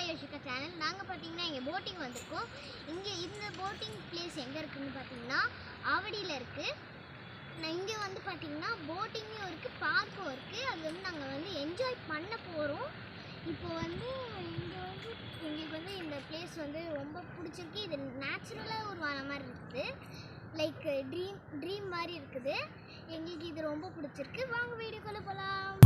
யோஷிகா channel. நாங்கள் பார்த்தீங்கன்னா இங்கே போட்டிங் வந்திருக்கோம். இங்கே இந்த போட்டிங் பிளேஸ் எங்கே இருக்குதுன்னு பார்த்தீங்கன்னா ஆவடியில் இருக்குது. இங்கே வந்து பார்த்தீங்கன்னா போட்டிங்கும் இருக்குது, பார்க்கும் இருக்குது. அது வந்து நாங்கள் வந்து என்ஜாய் பண்ண போகிறோம். இப்போ வந்து இங்கே வந்து எங்களுக்கு வந்து இந்த பிளேஸ் வந்து ரொம்ப பிடிச்சிருக்கு. இது நேச்சுரலாக ஒரு வர மாதிரி இருக்குது, லைக் ட்ரீம் மாதிரி இருக்குது. எங்களுக்கு இது ரொம்ப பிடிச்சிருக்கு. வாங்க வீடியோக்குள்ளே போகலாம்.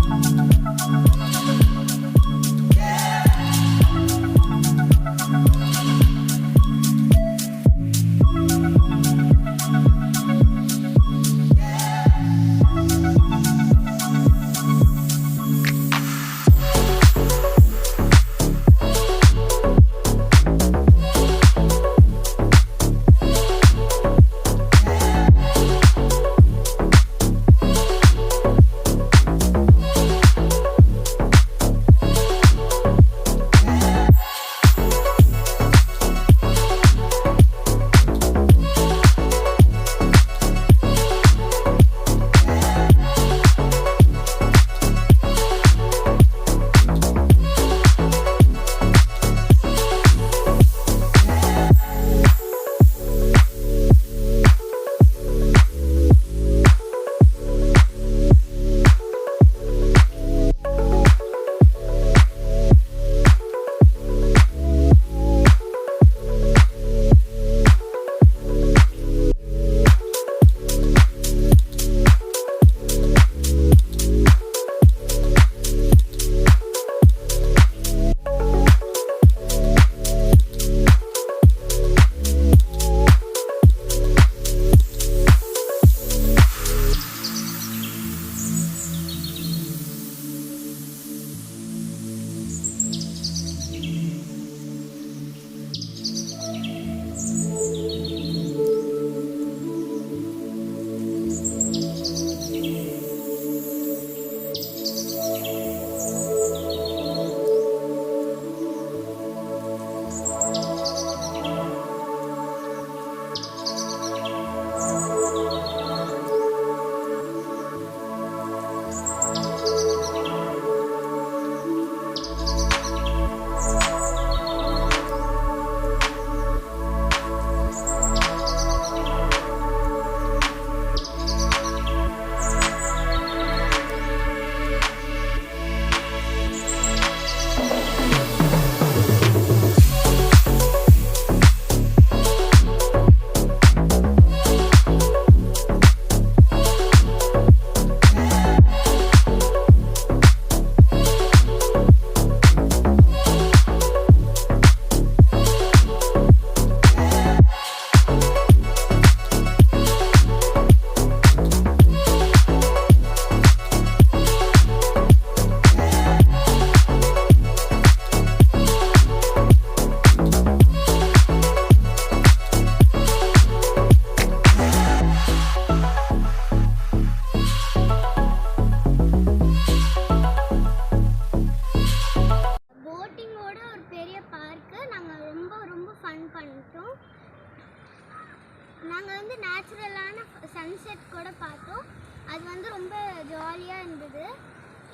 நாங்கள் வந்து நேச்சுரலான சன்செட் கூட பார்த்தோம். அது வந்து ரொம்ப ஜாலியாக இருந்தது.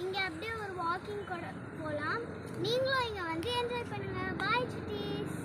இங்கே அப்படியே ஒரு வாக்கிங் கூட போகலாம். நீங்களும் இங்கே வந்து என்ஜாய் பண்ணுங்கள். பாய் சுட்டீஸ்.